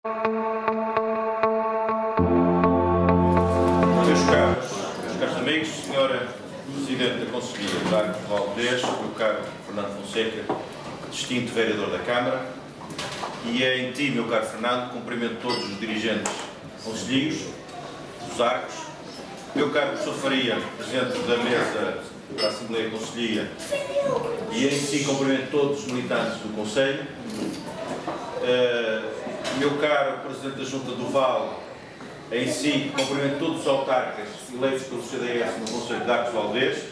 Meus caros amigos, Senhora Presidente da Conselhia de Arcos de Valdez, meu caro Fernando Fonseca, distinto vereador da Câmara, e é em ti, meu caro Fernando, cumprimento todos os dirigentes concelhios dos Arcos, meu caro professor Faria, Presidente da Mesa da Assembleia Conselhia, e em si cumprimento todos os militantes do Conselho, meu caro Presidente da Junta do Val, em si cumprimento todos os autarcas eleitos pelo CDS no Conselho de Arcos de Valdez,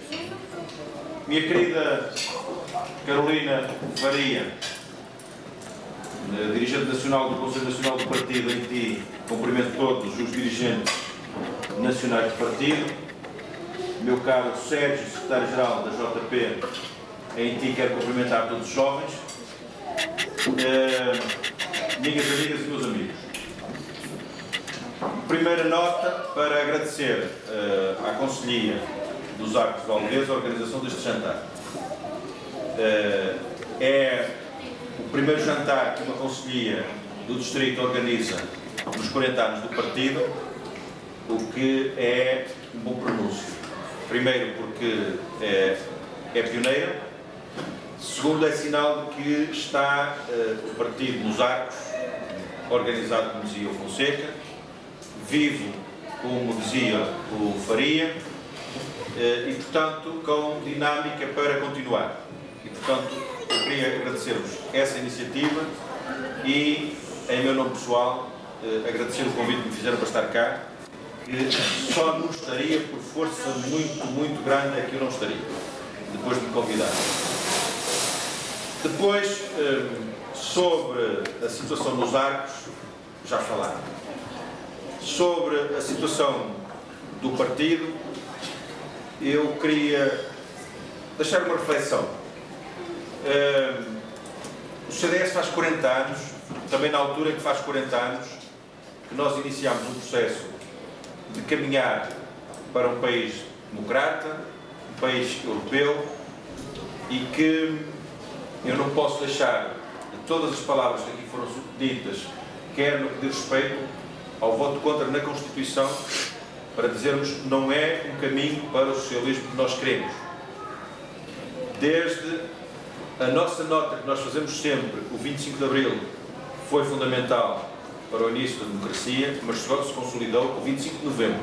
minha querida Carolina Faria, dirigente nacional do Conselho Nacional do Partido, em ti cumprimento todos os dirigentes nacionais do partido, meu caro Sérgio, secretário-geral da JP, em ti quero cumprimentar todos os jovens, minhas amigas e meus amigos. Primeira nota para agradecer à Conselhia dos Arcos de Valdez a organização deste jantar. É o primeiro jantar que uma Conselhia do Distrito organiza nos 40 anos do partido, o que é um bom pronúncio. Primeiro porque é pioneira, segundo é sinal de que está o partido nos Arcos, organizado, como dizia o Fonseca, vivo, como dizia o Faria, e portanto com dinâmica para continuar. E portanto eu queria agradecer-vos essa iniciativa e, em meu nome pessoal, agradecer o convite que me fizeram para estar cá, que só não estaria por força muito grande é que eu não estaria, depois de me convidar. Depois, sobre a situação nos Arcos, já falaram. Sobre a situação do partido, eu queria deixar uma reflexão. O CDS faz 40 anos, também na altura em que faz 40 anos, que nós iniciámos um processo de caminhar para um país democrata, um país europeu, e que eu não posso deixar de todas as palavras que aqui foram ditas, quer no que diz respeito ao voto contra na Constituição, para dizermos que não é um caminho para o socialismo que nós queremos. Desde a nossa nota que nós fazemos sempre, o 25 de Abril foi fundamental para o início da democracia, mas só se consolidou o 25 de Novembro.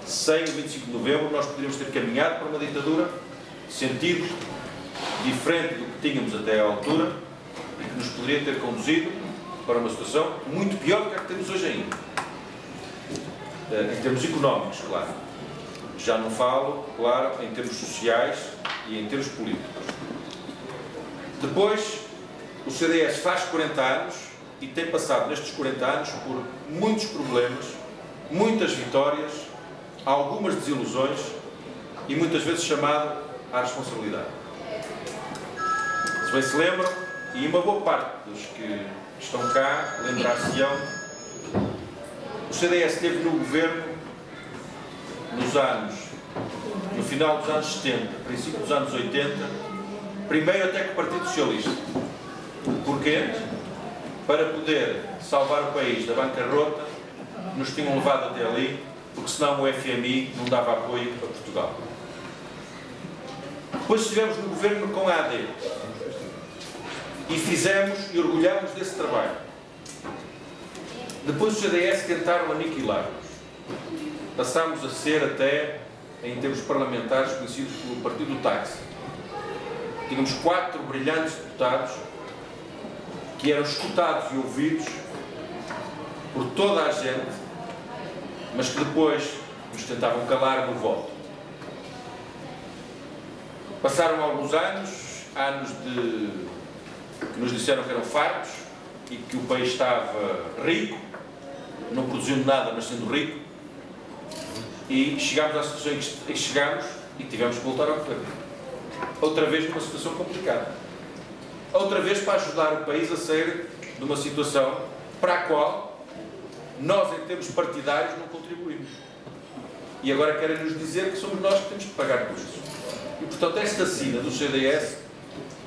Sem o 25 de Novembro nós poderíamos ter caminhado para uma ditadura, sentido diferente do que tínhamos até à altura, e que nos poderia ter conduzido para uma situação muito pior do que a que temos hoje ainda. Em termos económicos, claro. Já não falo, claro, em termos sociais e em termos políticos. Depois, o CDS faz 40 anos e tem passado nestes 40 anos por muitos problemas, muitas vitórias, algumas desilusões e muitas vezes chamado à responsabilidade. Se bem se lembram, e uma boa parte dos que estão cá, lembrar-se-ão, o CDS esteve no governo no final dos anos 70, princípio dos anos 80, primeiro até que o Partido Socialista. Porquê? Para poder salvar o país da bancarrota, nos tinham levado até ali, porque senão o FMI não dava apoio a Portugal. Depois estivemos no governo com a AD. E fizemos e orgulhámos desse trabalho. Depois o CDS tentaram aniquilar-nos. Passámos a ser até, em termos parlamentares, conhecidos pelo Partido do Táxi. Tínhamos 4 brilhantes deputados que eram escutados e ouvidos por toda a gente, mas que depois nos tentavam calar no voto. Passaram alguns anos que nos disseram que eram fartos e que o país estava rico, não produzindo nada, mas sendo rico, e chegámos à situação em que chegámos e tivemos que voltar ao governo. Outra vez numa situação complicada. Outra vez para ajudar o país a sair de uma situação para a qual nós, em termos partidários, não contribuímos. E agora querem nos dizer que somos nós que temos que pagar por isso. E, portanto, esta sina do CDS,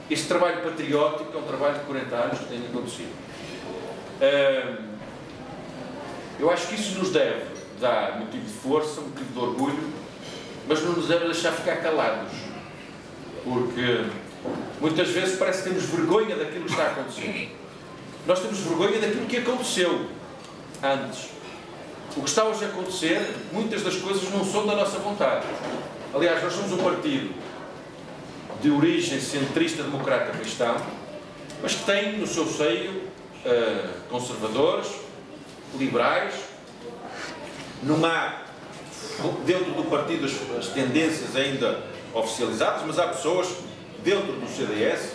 este trabalho patriótico, é um trabalho de 40 anos que tem acontecido. Eu acho que isso nos deve dar motivo de força, motivo de orgulho, mas não nos deve deixar ficar calados, porque muitas vezes parece que temos vergonha daquilo que está a acontecer. Nós temos vergonha daquilo que aconteceu antes. O que está hoje a acontecer, muitas das coisas não são da nossa vontade. Aliás, nós somos um partido de origem centrista, democrata, cristão, mas que tem no seu seio conservadores, liberais. Não há dentro do partido as tendências ainda oficializadas, mas há pessoas dentro do CDS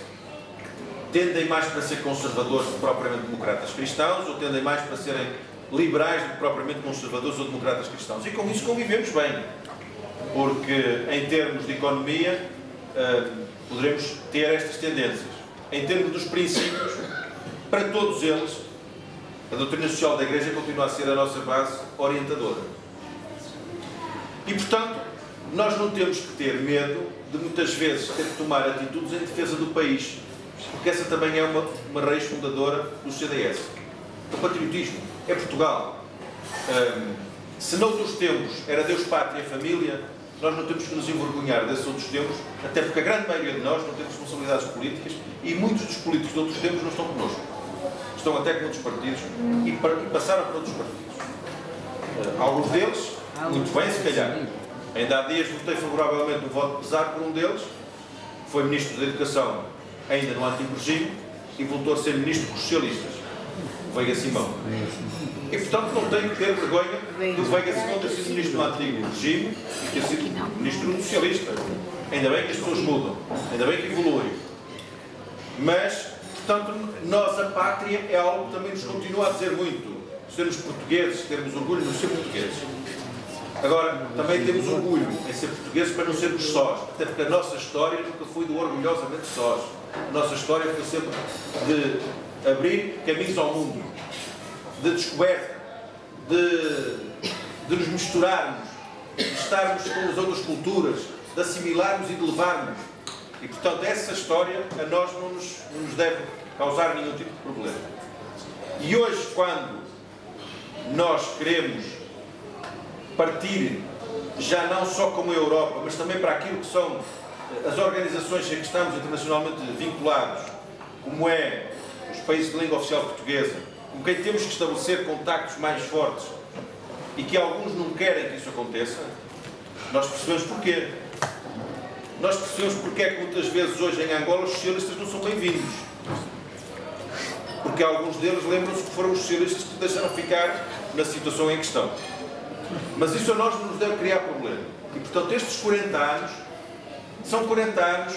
que tendem mais para ser conservadores do que propriamente democratas cristãos, ou tendem mais para serem liberais do que propriamente conservadores ou democratas cristãos. E com isso convivemos bem, porque em termos de economia poderemos ter estas tendências. Em termos dos princípios, para todos eles, a doutrina social da Igreja continua a ser a nossa base orientadora. E, portanto, nós não temos que ter medo de muitas vezes ter que tomar atitudes em defesa do país, porque essa também é uma raiz fundadora do CDS. O patriotismo é Portugal. Se noutros tempos era Deus, Pátria e Família, nós não temos que nos envergonhar desses outros tempos, até porque a grande maioria de nós não tem responsabilidades políticas e muitos dos políticos de outros tempos não estão connosco. Estão até com outros partidos e passaram para outros partidos. Alguns deles, muito bem, se calhar. Ainda há dias votei favoravelmente no voto de pesar por um deles, que foi Ministro da Educação ainda no antigo regime e voltou a ser Ministro dos Socialistas, o Veiga Simão. E, portanto, não tenho que ter vergonha do Veiga Simão ter sido Ministro do antigo regime e ter sido Ministro do Socialista. Ainda bem que as pessoas mudam, ainda bem que evoluem. Mas, portanto, nós, a pátria, é algo que também nos continua a dizer muito. Sermos portugueses, termos orgulho de ser portugueses. Agora, também temos orgulho em ser portugueses para não sermos sós, até porque a nossa história nunca foi do orgulhosamente sós. A nossa história foi sempre de abrir caminhos ao mundo, de descoberta, de nos misturarmos, de estarmos com as outras culturas, de assimilarmos e de levarmos. E, portanto, essa história a nós não nos deve causar nenhum tipo de problema. E hoje, quando nós queremos partir, já não só como a Europa, mas também para aquilo que são as organizações em que estamos internacionalmente vinculados, como é os países de língua oficial portuguesa, com quem temos que estabelecer contactos mais fortes e que alguns não querem que isso aconteça, nós percebemos porquê. Nós percebemos porque é que muitas vezes hoje em Angola os socialistas não são bem-vindos. Porque alguns deles lembram-se que foram os socialistas que deixaram ficar na situação em questão. Mas isso a nós não nos deve criar problema. E, portanto, estes 40 anos são 40 anos,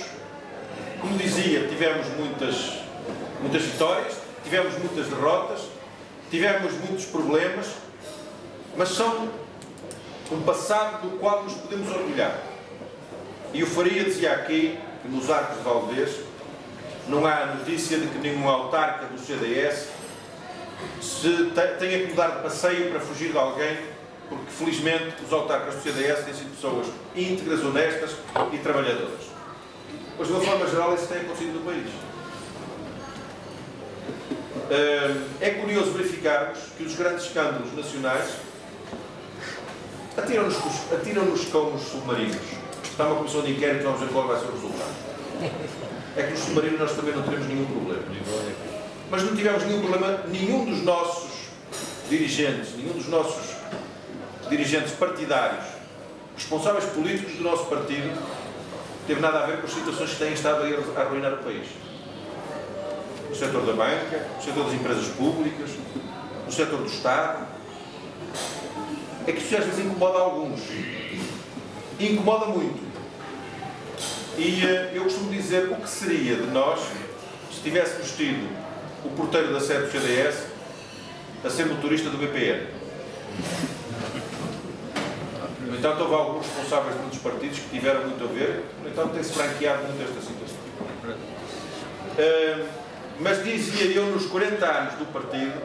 como dizia, tivemos muitas vitórias, tivemos muitas derrotas, tivemos muitos problemas, mas são um passado do qual nos podemos orgulhar. E o Faria dizia aqui que nos Arcos de Valdez não há notícia de que nenhum autarca do CDS tenha que mudar de passeio para fugir de alguém, porque felizmente os autarcas do CDS têm sido pessoas íntegras, honestas e trabalhadoras. Mas de uma forma geral isso tem acontecido no país. É curioso verificarmos que os grandes escândalos nacionais atiram-nos como os submarinos. Está uma comissão de inquérito, vamos ver qual vai ser o resultado. É que nos submarinos nós também não teremos nenhum problema. Mas não tivemos nenhum problema, nenhum dos nossos dirigentes, partidários, responsáveis políticos do nosso partido, teve nada a ver com as situações que têm estado a arruinar o país. No setor da banca, no setor das empresas públicas, no setor do Estado. É que isso às vezes incomoda alguns. E incomoda muito. E eu costumo dizer o que seria de nós se tivéssemos tido o porteiro da sede do CDS a ser motorista do BPN. No entanto, houve alguns responsáveis de muitos partidos que tiveram muito a ver, no entanto, tem-se franqueado muito esta situação. Mas dizia eu, nos 40 anos do partido,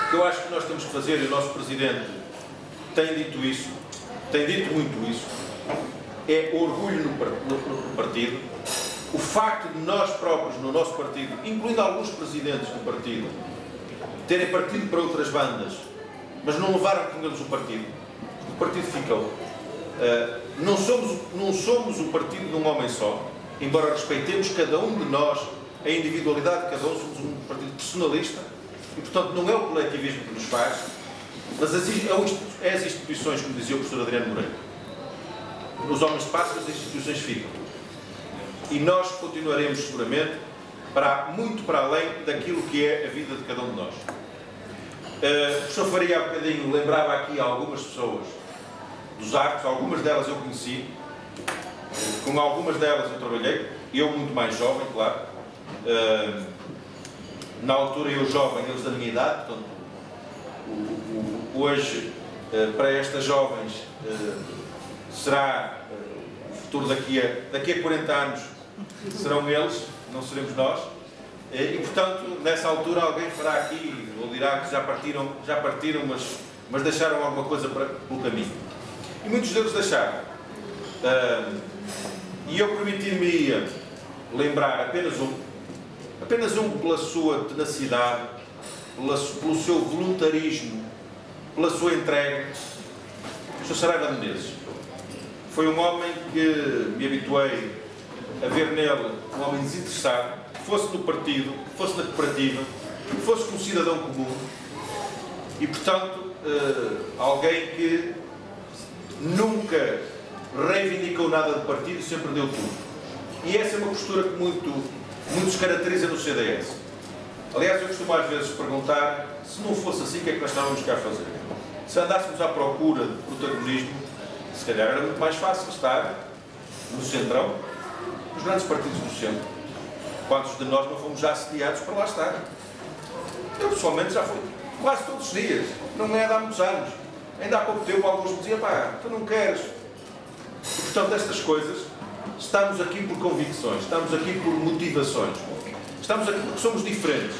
que eu acho que nós temos que fazer, e o nosso Presidente tem dito isso, tem dito muito isso, é o orgulho no partido, o facto de nós próprios, no nosso partido, incluindo alguns presidentes do partido, terem partido para outras bandas mas não levaram com eles o partido. O partido ficou. Não somos o partido de um homem só, embora respeitemos cada um de nós, a individualidade de cada um, somos um partido personalista, e portanto não é o coletivismo que nos faz, mas é as instituições, como dizia o professor Adriano Moreira. Os homens passam, as instituições ficam. E nós continuaremos seguramente muito para além daquilo que é a vida de cada um de nós. O professor Faria há bocadinho lembrava aqui algumas pessoas dos Arcos, algumas delas eu conheci, com algumas delas eu trabalhei, eu muito mais jovem, claro. Na altura eu jovem, eles da minha idade, portanto, hoje para estas jovens será o futuro daqui a 40 anos, serão eles, não seremos nós. E portanto, nessa altura alguém fará aqui, ou dirá que já partiram, mas deixaram alguma coisa pelo caminho. E muitos deles deixaram. E eu permitir-me lembrar apenas um pela sua tenacidade, pelo seu voluntarismo, pela sua entrega. O Sr. Saraiva de Menezes foi um homem que me habituei a ver nele um homem desinteressado, fosse no partido, fosse na cooperativa, fosse como cidadão comum, e portanto alguém que nunca reivindicou nada do partido e sempre deu tudo. E essa é uma postura que muito nos caracteriza no CDS. Aliás, eu costumo às vezes perguntar, se não fosse assim, o que é que nós estávamos cá a fazer? Se andássemos à procura de protagonismo, se calhar era muito mais fácil estar no centrão, nos grandes partidos do centro. Quantos de nós não fomos já assediados para lá estar? Eu pessoalmente já fui quase todos os dias, não é de há muitos anos. Ainda há pouco tempo alguns me diziam, pá, tu não queres. E portanto estas coisas, estamos aqui por convicções, estamos aqui por motivações, estamos aqui porque somos diferentes.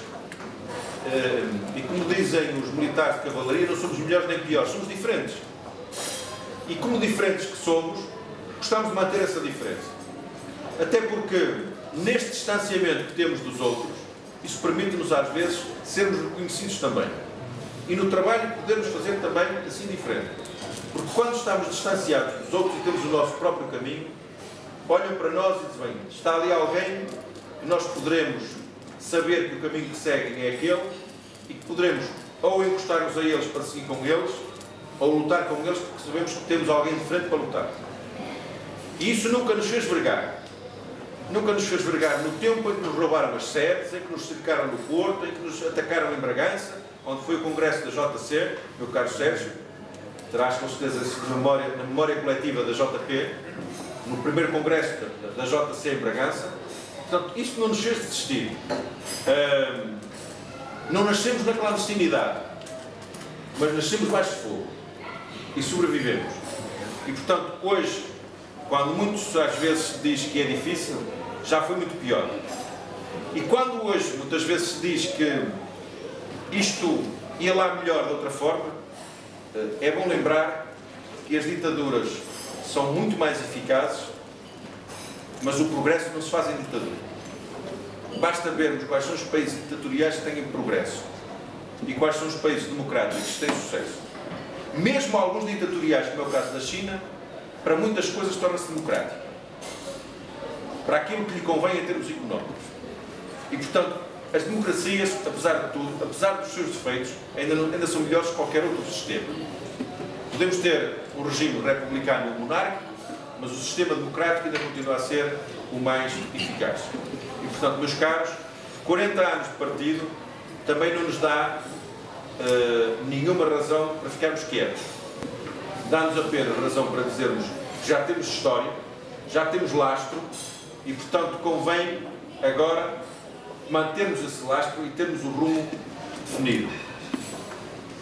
E como dizem os militares de cavalaria, não somos melhores nem piores, somos diferentes. E como diferentes que somos, gostamos de manter essa diferença. Até porque, neste distanciamento que temos dos outros, isso permite-nos às vezes sermos reconhecidos também. E no trabalho podemos fazer também assim diferente. Porque quando estamos distanciados dos outros e temos o nosso próprio caminho, olham para nós e dizem, bem, está ali alguém que nós poderemos saber que o caminho que seguem é aquele e que poderemos ou encostar-nos a eles para seguir com eles, ou lutar com eles porque sabemos que temos alguém diferente para lutar. E isso nunca nos fez vergar. Nunca nos fez vergar no tempo em que nos roubaram as sedes, em que nos cercaram no Porto, em que nos atacaram em Bragança, onde foi o congresso da JC, meu caro Sérgio, terás com certeza na memória coletiva da JP, no primeiro congresso da JC em Bragança. Portanto, isto não nos fez desistir. Não nascemos na clandestinidade, mas nascemos baixo de fogo e sobrevivemos. E portanto, hoje, quando muitos às vezes se diz que é difícil, já foi muito pior. E quando hoje muitas vezes se diz que isto ia lá melhor de outra forma, é bom lembrar que as ditaduras são muito mais eficazes, mas o progresso não se faz em ditadura. Basta vermos quais são os países ditatoriais que têm progresso e quais são os países democráticos que têm sucesso. Mesmo alguns ditatoriais, como é o caso da China, para muitas coisas torna-se democrático. Para aquilo que lhe convém em termos económicos. E, portanto, as democracias, apesar de tudo, apesar dos seus defeitos, ainda são melhores que qualquer outro sistema. Podemos ter um regime republicano ou monárquico, mas o sistema democrático ainda continua a ser o mais eficaz. E, portanto, meus caros, 40 anos de partido também não nos dá nenhuma razão para ficarmos quietos. Dá-nos apenas razão para dizermos que já temos história, já temos lastro e, portanto, convém agora mantermos esse lastro e termos o rumo definido.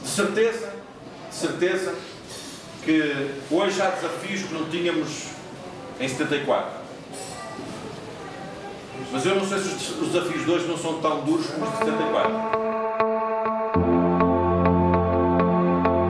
De certeza que hoje há desafios que não tínhamos em 74. Mas eu não sei se os desafios de hoje não são tão duros como os de 74.